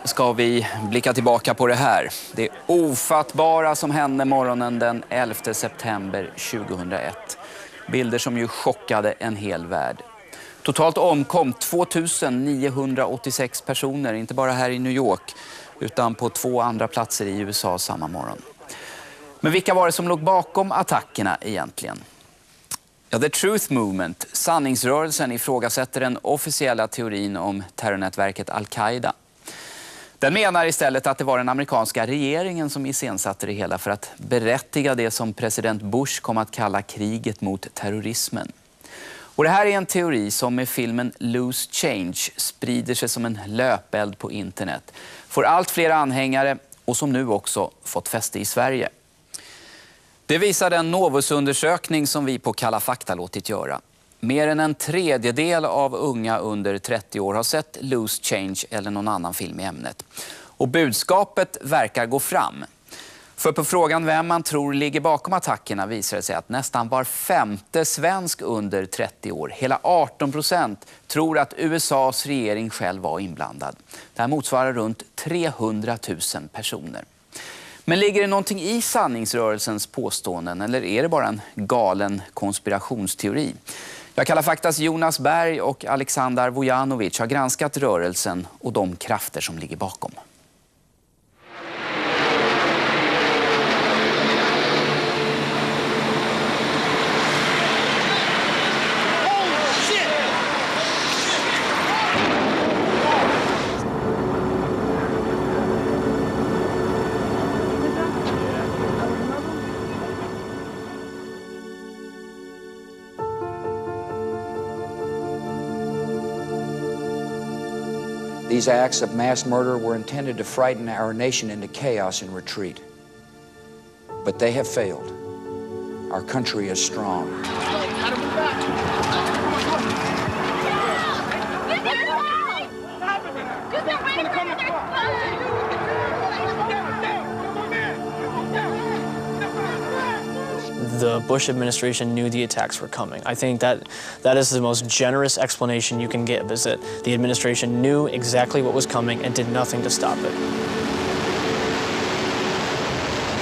Ska vi blicka tillbaka på det här. Det ofattbara som hände morgonen den 11 september 2001. Bilder som ju chockade en hel värld. Totalt omkom 2986 personer, inte bara här i New York utan på 2 andra platser i USA samma morgon. Men vilka var det som låg bakom attackerna egentligen? Ja, The Truthmovment, sanningsrörelsen, ifrågasätter den officiella teorin om terrornätverket Al-Qaida. Den menar istället att det var den amerikanska regeringen som iscensatte det hela för att berättiga det som president Bush kom att kalla kriget mot terrorismen. Och det här är en teori som med filmen Loose Change sprider sig som en löpeld på internet. Får allt fler anhängare och som nu också fått fäste i Sverige. Det visar en Novus-undersökning som vi på Kalla fakta låtit göra. Mer än en tredjedel av unga under 30 år har sett Loose Change eller någon annan film i ämnet. Och budskapet verkar gå fram. För på frågan vem man tror ligger bakom attackerna visar det sig att nästan var 5:e svensk under 30 år, hela 18%, tror att USAs regering själv var inblandad. Det här motsvarar runt 300 000 personer. Men ligger det någonting i sanningsrörelsens påståenden eller är det bara en galen konspirationsteori? Jag kallar faktas Jonas Berg och Alexander Vujanovic har granskat rörelsen och de krafter som ligger bakom. These acts of mass murder were intended to frighten our nation into chaos and retreat. But they have failed. Our country is strong. The Bush administration knew the attacks were coming. I think that is the most generous explanation you can give, is that the administration knew exactly what was coming and did nothing to stop it.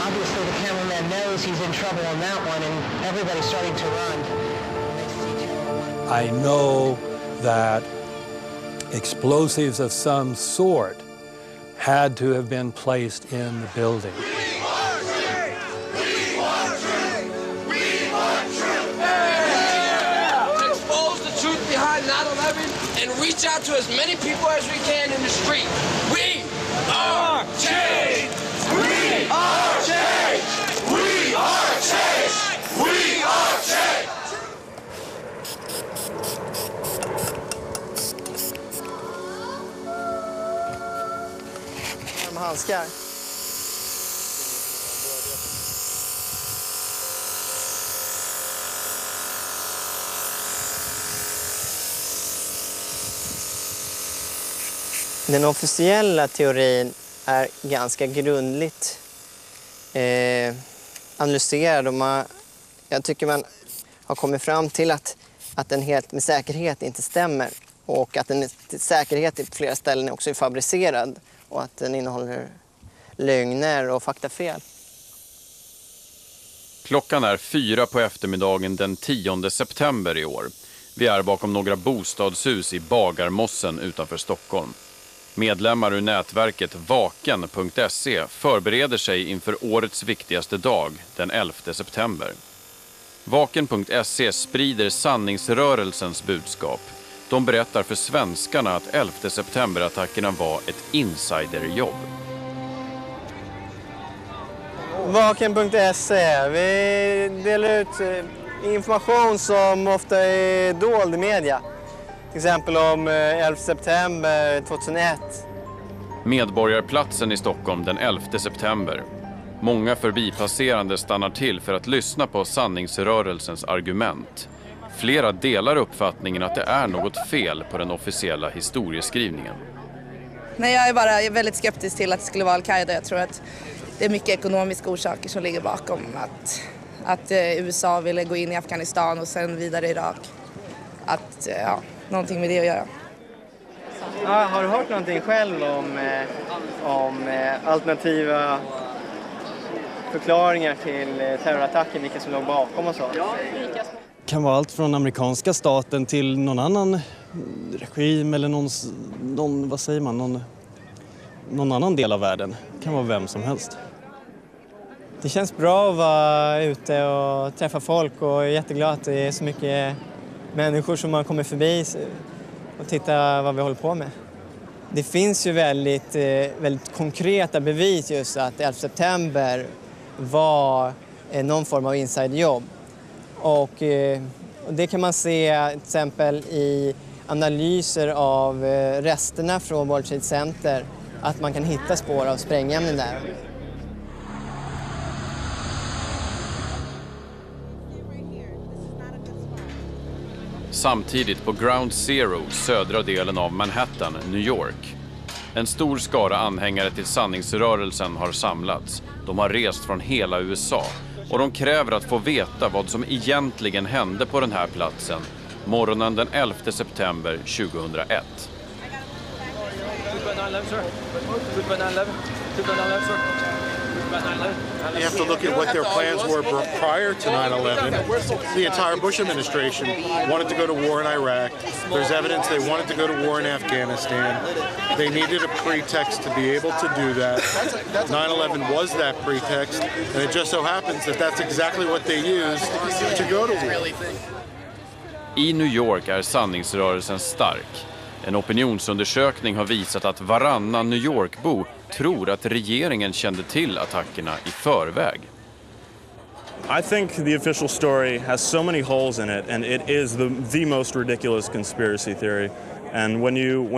Obviously, the cameraman knows he's in trouble on that one, and everybody's starting to run. I know that explosives of some sort had to have been placed in the building. And reach out to as many people as we can in the street. We are change! We are change! We are change! We are change! Handskar. Den officiella teorin är ganska grundligt analyserad och jag tycker man har kommit fram till att den helt med säkerhet inte stämmer och att den till säkerhet på flera ställen också är fabricerad och att den innehåller lögner och faktafel. Klockan är 4 på eftermiddagen den 10 september i år. Vi är bakom några bostadshus i Bagarmossen utanför Stockholm. Medlemmar ur nätverket vaken.se förbereder sig inför årets viktigaste dag, den 11 september. Vaken.se sprider sanningsrörelsens budskap. De berättar för svenskarna att 11 september-attackerna var ett insiderjobb. Vaken.se, vi delar ut information som ofta är dold i media. Till exempel om 11 september 2001. Medborgarplatsen i Stockholm den 11 september. Många förbipasserande stannar till för att lyssna på sanningsrörelsens argument. Flera delar uppfattningen att det är något fel på den officiella historieskrivningen. Nej, jag är bara väldigt skeptisk till att det skulle vara Al-Qaida. Jag tror att det är mycket ekonomiska orsaker som ligger bakom att USA ville gå in i Afghanistan och sen vidare i Irak. Någonting med det att göra. Ja, har du hört någonting själv om alternativa förklaringar till terrorattacken, vilka som låg bakom och så? Det kan vara allt från amerikanska staten till någon annan regim eller någon annan del av världen. Det kan vara vem som helst. Det känns bra att vara ute och träffa folk och jag är jätteglad att det är så mycket människor som har kommit förbi och titta vad vi håller på med. Det finns ju väldigt konkreta bevis just att 11 september var någon form av insiderjobb. Och det kan man se till exempel i analyser av resterna från World Trade Center, att man kan hitta spår av sprängämnen där. Samtidigt på Ground Zero, södra delen av Manhattan, New York. En stor skara anhängare till sanningsrörelsen har samlats. De har rest från hela USA och de kräver att få veta vad som egentligen hände på den här platsen morgonen den 11 september 2001. You have to look at what their plans were prior to 9/11. The entire Bush administration wanted to go to war in Iraq. There's evidence they wanted to go to war in Afghanistan. They needed a pretext to be able to do that. 9/11 was that pretext, and it just so happens that that's exactly what they used to go to war. I New York är sanningsrörelsen stark. En opinionsundersökning har visat att varannan New York-bo tror att regeringen kände till attackerna i förväg. I think the official story has so many holes in it, and it is the most ridiculous conspiracy theory. And when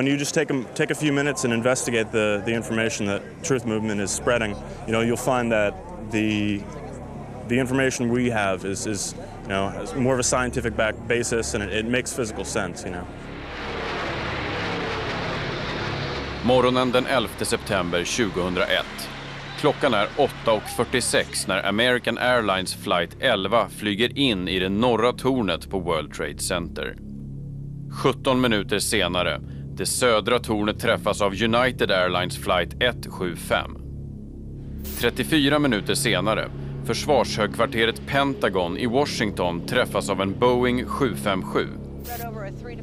you just take a few minutes and investigate the information that Truthmovement is spreading, you'll find that the information we have is has more of a scientific basis, and it makes physical sense. Morgonen den 11 september 2001. Klockan är 8:46 när American Airlines flight 11 flyger in i det norra tornet på World Trade Center. 17 minuter senare, det södra tornet träffas av United Airlines flight 175. 34 minuter senare, försvarshögkvarteret Pentagon i Washington träffas av en Boeing 757.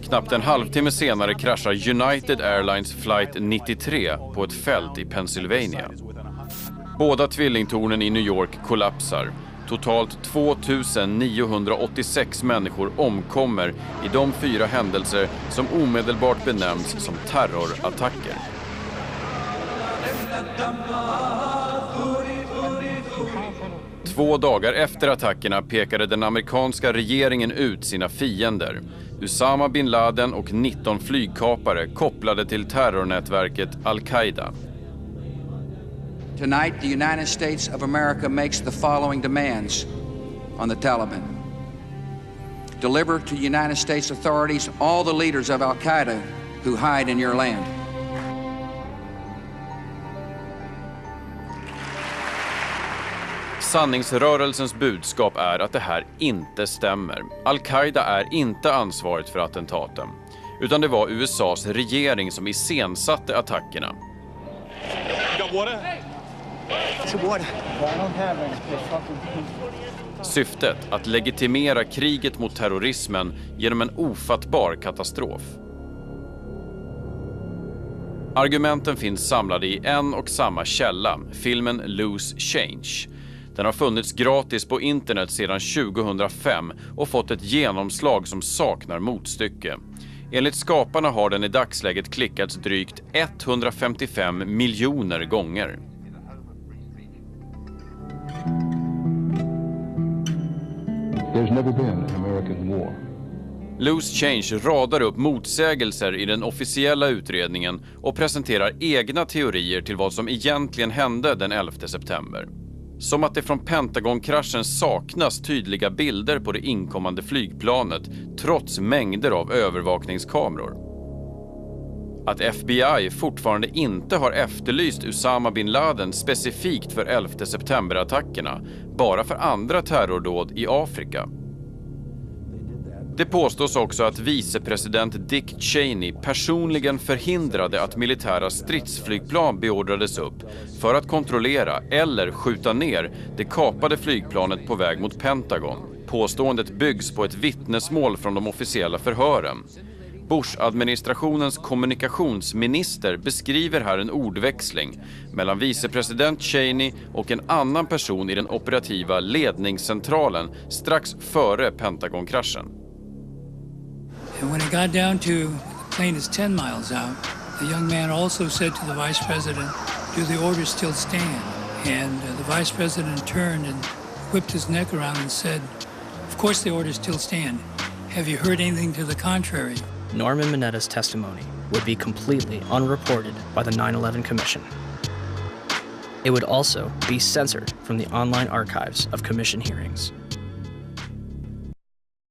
Knappt en halvtimme senare kraschar United Airlines flight 93 på ett fält i Pennsylvania. Båda tvillingtornen i New York kollapsar. Totalt 2986 människor omkommer i de 4 händelser som omedelbart benämns som terrorattacker. Två dagar efter attackerna pekade den amerikanska regeringen ut sina fiender. Usama bin Laden och 19 flygkapare kopplade till terrornätverket Al-Qaida. Tonight, the United States of America makes the following demands on the Taliban. Deliver to United States authorities all the leaders of Al-Qaida who hide in your land. Sanningsrörelsens budskap är att det här inte stämmer. Al-Qaida är inte ansvarigt för attentaten, utan det var USAs regering som iscensatte attackerna. Syftet att legitimera kriget mot terrorismen genom en ofattbar katastrof. Argumenten finns samlade i en och samma källa, filmen Loose Change. Den har funnits gratis på internet sedan 2005 och fått ett genomslag som saknar motstycke. Enligt skaparna har den i dagsläget klickats drygt 155 miljoner gånger. There's never been an American war. Loose Change radar upp motsägelser i den officiella utredningen och presenterar egna teorier till vad som egentligen hände den 11 september. Som att det från Pentagon-kraschen saknas tydliga bilder på det inkommande flygplanet trots mängder av övervakningskameror. Att FBI fortfarande inte har efterlyst Usama bin Laden specifikt för 11 september-attackerna, bara för andra terrordåd i Afrika. Det påstås också att vicepresident Dick Cheney personligen förhindrade att militära stridsflygplan beordrades upp för att kontrollera eller skjuta ner det kapade flygplanet på väg mot Pentagon. Påståendet byggs på ett vittnesmål från de officiella förhören. Bush-administrationens kommunikationsminister beskriver här en ordväxling mellan vicepresident Cheney och en annan person i den operativa ledningscentralen strax före Pentagon-kraschen. And when it got down to the plane is 10 miles out, the young man also said to the vice president, "Do the orders still stand?" And the vice president turned and whipped his neck around and said, "Of course the orders still stand. Have you heard anything to the contrary?" Norman Minetta's testimony would be completely unreported by the 9/11 Commission. It would also be censored from the online archives of Commission hearings.